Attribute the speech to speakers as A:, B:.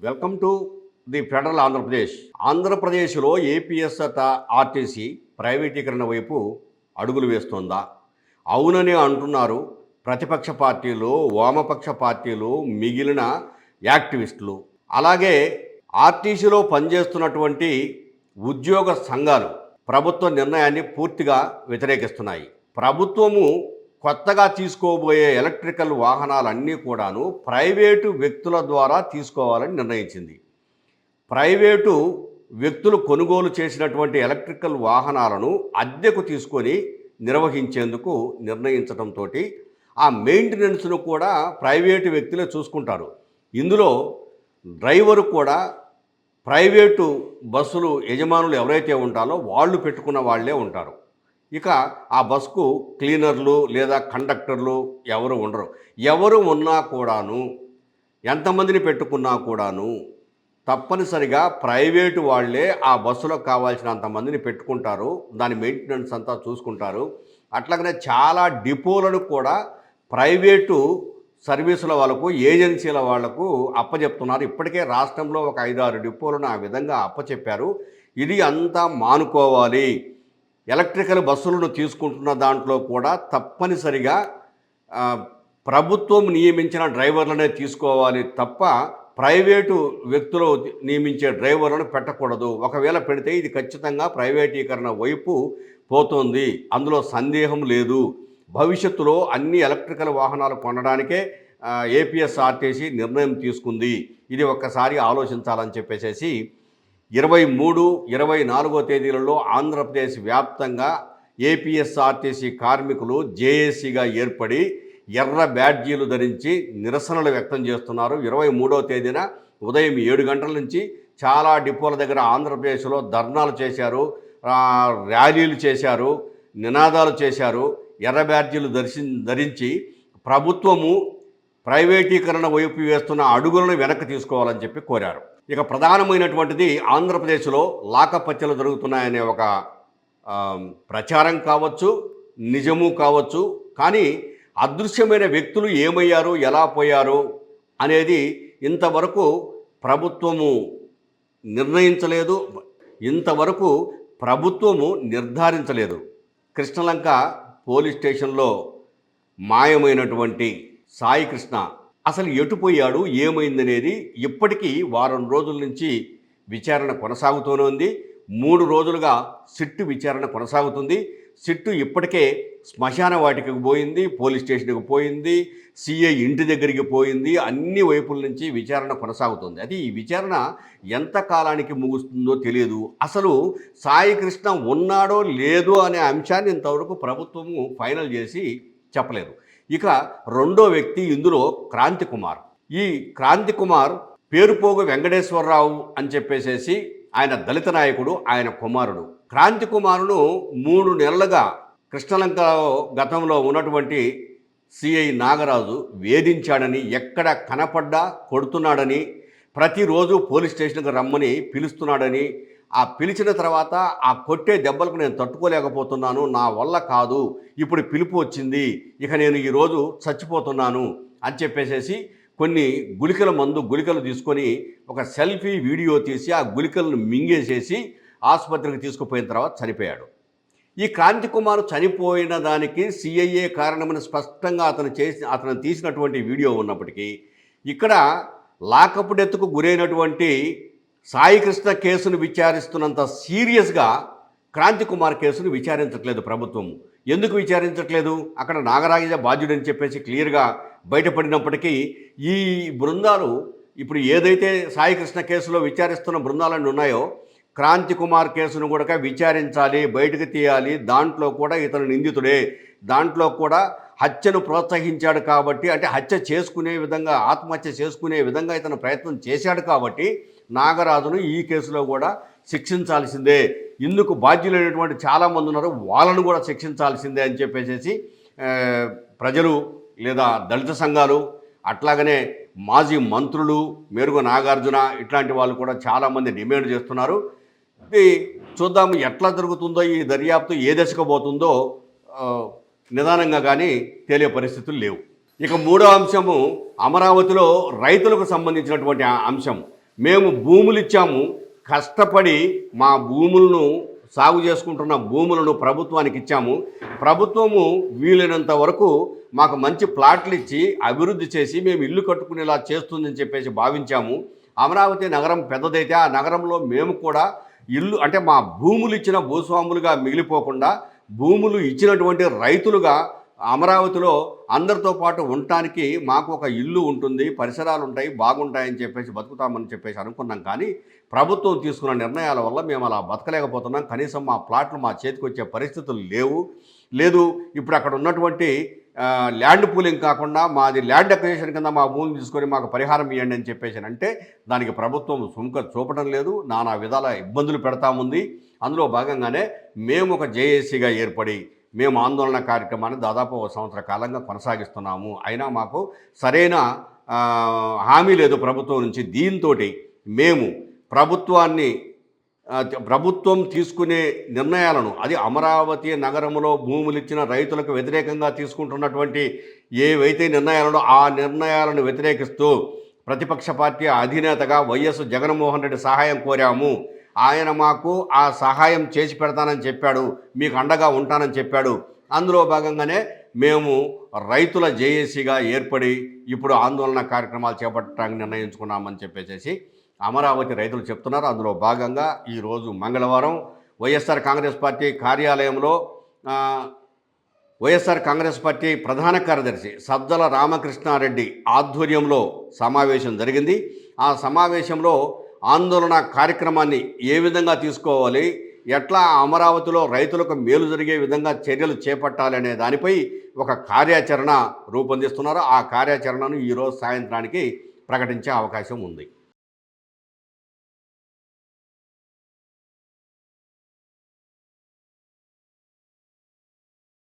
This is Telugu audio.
A: Welcome to the federal Andhra Pradesh. ఆంధ్రప్రదేశ్లో ఆర్టీసీ ప్రైవేటీకరణ వైపు అడుగులు వేస్తోందా? అవునని అంటున్నారు ప్రతిపక్ష పార్టీలు, వామపక్ష పార్టీలు, మిగిలిన యాక్టివిస్టులు. అలాగే ఆర్టీసీలో పనిచేస్తున్నటువంటి ఉద్యోగ సంఘాలు ప్రభుత్వ నిర్ణయాన్ని పూర్తిగా వ్యతిరేకిస్తున్నాయి. ప్రభుత్వము కొత్తగా తీసుకోబోయే ఎలక్ట్రికల్ వాహనాలన్నీ కూడాను ప్రైవేటు వ్యక్తుల ద్వారా తీసుకోవాలని నిర్ణయించింది. ప్రైవేటు వ్యక్తులు కొనుగోలు చేసినటువంటి ఎలక్ట్రికల్ వాహనాలను అద్దెకు తీసుకొని నిర్వహించేందుకు నిర్ణయించడంతో ఆ మెయింటెనెన్స్ను కూడా ప్రైవేటు వ్యక్తులే చూసుకుంటారు. ఇందులో డ్రైవరు కూడా ప్రైవేటు బస్సులు యజమానులు ఎవరైతే ఉంటారో వాళ్ళు పెట్టుకున్న వాళ్ళే ఉంటారు. ఇక ఆ బస్కు క్లీనర్లు లేదా కండక్టర్లు ఎవరు ఉండరు. ఎవరు ఉన్నా కూడాను, ఎంతమందిని పెట్టుకున్నా కూడాను తప్పనిసరిగా ప్రైవేటు వాళ్ళే ఆ బస్సులో కావాల్సినంతమందిని పెట్టుకుంటారు. దాని మెయింటెనెన్స్ అంతా చూసుకుంటారు. అట్లాగనే చాలా డిపోలను కూడా ప్రైవేటు సర్వీసుల వాళ్ళకు, ఏజెన్సీల వాళ్లకు అప్పచెప్తున్నారు. ఇప్పటికే రాష్ట్రంలో ఒక 5-6 డిపోలను ఆ విధంగా అప్పచెప్పారు. ఇది అంతా మానుకోవాలి. ఎలక్ట్రికల్ బస్సులను తీసుకుంటున్న దాంట్లో కూడా తప్పనిసరిగా ప్రభుత్వం నియమించిన డ్రైవర్లనే తీసుకోవాలి తప్ప ప్రైవేటు వ్యక్తులు నియమించే డ్రైవర్లను పెట్టకూడదు. ఒకవేళ పెడితే ఇది ఖచ్చితంగా ప్రైవేటీకరణ వైపు పోతుంది, అందులో సందేహం లేదు. భవిష్యత్తులో అన్ని ఎలక్ట్రికల్ వాహనాలు కొనడానికే ఏపీఎస్ఆర్టీసీ నిర్ణయం తీసుకుంది. ఇది ఒక్కసారి ఆలోచించాలని చెప్పేసి 23, 24 తేదీలలో ఆంధ్రప్రదేశ్ వ్యాప్తంగా ఏపీఎస్ఆర్టీసీ కార్మికులు జేఏసీగా ఏర్పడి ఎర్ర బ్యాడ్జీలు ధరించి నిరసనలు వ్యక్తం చేస్తున్నారు. 23వ తేదీన ఉదయం 7 గంటల నుంచి చాలా డిపోల దగ్గర ఆంధ్రప్రదేశ్లో ధర్నాలు చేశారు, ర్యాలీలు చేశారు, నినాదాలు చేశారు. ఎర్ర బ్యాడ్జీలు ధరించి ప్రభుత్వము ప్రైవేటీకరణ వైపు వేస్తున్న అడుగులను వెనక్కి తీసుకోవాలని చెప్పి కోరారు. ఇక ప్రధానమైనటువంటిది ఆంధ్రప్రదేశ్లో లాకపత్యలు జరుగుతున్నాయనే ఒక ప్రచారం కావచ్చు, నిజము కావచ్చు. కానీ అదృశ్యమైన వ్యక్తులు ఏమయ్యారు, ఎలా పోయారు అనేది ఇంతవరకు ప్రభుత్వము నిర్ణయించలేదు, ఇంతవరకు ప్రభుత్వము నిర్ధారించలేదు. కృష్ణలంక పోలీస్ స్టేషన్లో మాయమైనటువంటి సాయి కృష్ణ అసలు ఎటుపోయాడు, ఏమైందనేది ఇప్పటికీ వారం రోజుల నుంచి విచారణ కొనసాగుతూనే ఉంది. 3 రోజులుగా సిట్టు విచారణ కొనసాగుతుంది. సిట్టు ఇప్పటికే శ్మశాన వాటికకు పోయింది, పోలీస్ స్టేషన్కి పోయింది, సిఐ ఇంటి దగ్గరికి పోయింది. అన్ని వైపుల నుంచి విచారణ కొనసాగుతుంది. అది ఈ విచారణ ఎంత కాలానికి ముగుస్తుందో తెలియదు. అసలు సాయి కృష్ణ ఉన్నాడో లేదో అనే అంశాన్ని ఇంతవరకు ప్రభుత్వము ఫైనల్ చేసి చెప్పలేదు. ఇక రెండో వ్యక్తి ఇందులో క్రాంతి కుమార్. ఈ క్రాంతి కుమార్ పేరుపోగు వెంకటేశ్వరరావు అని చెప్పేసేసి ఆయన దళిత నాయకుడు, ఆయన కుమారుడు. క్రాంతి కుమారును 3 నెలలుగా కృష్ణలంకలో గతంలో ఉన్నటువంటి సిఐ నాగరాజు వేధించాడని, ఎక్కడ కనపడ్డా కొడుతున్నాడని, ప్రతిరోజు పోలీస్ స్టేషన్కి రమ్మని పిలుస్తున్నాడని, ఆ పిలిచిన తర్వాత ఆ కొట్టే దెబ్బలకు నేను తట్టుకోలేకపోతున్నాను, నా వల్ల కాదు, ఇప్పుడు పిలుపు వచ్చింది, ఇక నేను ఈరోజు చచ్చిపోతున్నాను అని చెప్పేసేసి కొన్ని గుళికలు తీసుకొని ఒక సెల్ఫీ వీడియో తీసి ఆ గుళికలను మింగేసేసి ఆసుపత్రికి తీసుకుపోయిన తర్వాత చనిపోయాడు. ఈ క్రాంతి కుమార్ చనిపోయిన దానికి సిఐఏ కారణమని స్పష్టంగా అతను తీసినటువంటి వీడియో ఉన్నప్పటికీ ఇక్కడ లాకప్ డెత్కు గురైనటువంటి సాయి కృష్ణ కేసును విచారిస్తున్నంత సీరియస్గా క్రాంతి కుమార్ కేసును విచారించట్లేదు ప్రభుత్వం. ఎందుకు విచారించట్లేదు? అక్కడ నాగరాజ బాధ్యుడని చెప్పేసి క్లియర్గా బయటపడినప్పటికీ ఈ బృందాలు ఇప్పుడు ఏదైతే సాయి కృష్ణ కేసులో విచారిస్తున్న బృందాలన్నీ ఉన్నాయో క్రాంతి కుమార్ కేసును కూడా విచారించాలి, బయటకు తీయాలి, దాంట్లో కూడా ఇతను నిందితుడే, దాంట్లో కూడా హత్యను ప్రోత్సహించాడు కాబట్టి, అంటే హత్య చేసుకునే విధంగా, ఆత్మహత్య చేసుకునే విధంగా ఇతను ప్రయత్నం చేశాడు కాబట్టి నాగరాజును ఈ కేసులో కూడా శిక్షించాల్సిందే, ఇందుకు బాధ్యులైనటువంటి చాలామంది ఉన్నారు, వాళ్ళను కూడా శిక్షించాల్సిందే అని చెప్పేసి ప్రజలు లేదా దళిత సంఘాలు, అట్లాగనే మాజీ మంత్రులు, మేరుగ నాగార్జున ఇట్లాంటి వాళ్ళు కూడా చాలామంది డిమాండ్ చేస్తున్నారు. ఇది చూద్దాము ఎట్లా జరుగుతుందో, ఈ దర్యాప్తు ఏ దశకు పోతుందో నిదానంగా కానీ తెలియ పరిస్థితులు లేవు. ఇక మూడో అంశము అమరావతిలో రైతులకు సంబంధించినటువంటి అంశం. మేము భూములు ఇచ్చాము, కష్టపడి మా భూములను సాగు చేసుకుంటున్న భూములను ప్రభుత్వానికి ఇచ్చాము. ప్రభుత్వము వీలైనంత వరకు మాకు మంచి ప్లాట్లు ఇచ్చి అభివృద్ధి చేసి మేము ఇల్లు కట్టుకునేలా చేస్తుందని చెప్పేసి భావించాము. అమరావతి నగరం పెద్దదైతే ఆ నగరంలో మేము కూడా ఇల్లు అంటే మా భూములు ఇచ్చిన భూస్వాములుగా మిగిలిపోకుండా భూములు ఇచ్చినటువంటి రైతులుగా అమరావతిలో అందరితో పాటు ఉండటానికి మాకు ఒక ఇల్లు ఉంటుంది, పరిసరాలు ఉంటాయి, బాగుంటాయని చెప్పేసి బతుకుతామని చెప్పేసి అనుకున్నాం. కానీ ప్రభుత్వం తీసుకున్న నిర్ణయాల వల్ల మేము అలా బతకలేకపోతున్నాం. కనీసం మా ప్లాట్లు మా చేతికి వచ్చే పరిస్థితులు లేదు. ఇప్పుడు అక్కడ ఉన్నటువంటి ల్యాండ్ పూలింగ్ కాకుండా మాది ల్యాండ్ అక్విజిషన్ కింద మా భూమిని తీసుకొని మాకు పరిహారం ఇవ్వండి అని చెప్పేసి అంటే దానికి ప్రభుత్వం సుముఖత చూపడం లేదు, నానా విధాల ఇబ్బందులు పెడతాముంది. అందులో భాగంగానే మేము ఒక జేఏసీగా ఏర్పడి మేము ఆందోళన కార్యక్రమాన్ని దాదాపు 1 సంవత్సర కాలంగా కొనసాగిస్తున్నాము. అయినా మాకు సరైన హామీ లేదు ప్రభుత్వం నుంచి. దీంతో మేము ప్రభుత్వం తీసుకునే నిర్ణయాలను, అది అమరావతి నగరంలో భూములు ఇచ్చిన రైతులకు వ్యతిరేకంగా తీసుకుంటున్నటువంటి ఏవైతే నిర్ణయాలను ఆ నిర్ణయాలను వ్యతిరేకిస్తూ ప్రతిపక్ష పార్టీ అధినేతగా వైఎస్ జగన్మోహన్ రెడ్డి సహాయం కోరాము. ఆయన మాకు ఆ సహాయం చేసి పెడతానని చెప్పాడు, మీకు అండగా ఉంటానని చెప్పాడు. అందులో భాగంగానే మేము రైతుల జేఏసీగా ఏర్పడి ఇప్పుడు ఆందోళన కార్యక్రమాలు చేపట్టడానికి నిర్ణయించుకున్నామని చెప్పేసి అమరావతి రైతులు చెప్తున్నారు. అందులో భాగంగా ఈరోజు మంగళవారం వైఎస్ఆర్ కాంగ్రెస్ పార్టీ కార్యాలయంలో వైఎస్ఆర్ కాంగ్రెస్ పార్టీ ప్రధాన కార్యదర్శి సజ్జల రామకృష్ణారెడ్డి ఆధ్వర్యంలో సమావేశం జరిగింది. ఆ సమావేశంలో ఆందోళన కార్యక్రమాన్ని ఏ విధంగా తీసుకోవాలి, ఎట్లా అమరావతిలో రైతులకు మేలు జరిగే విధంగా చర్యలు చేపట్టాలి అనే దానిపై ఒక కార్యాచరణ రూపొందిస్తున్నారు. ఆ కార్యాచరణను ఈరోజు సాయంత్రానికి ప్రకటించే అవకాశం ఉంది.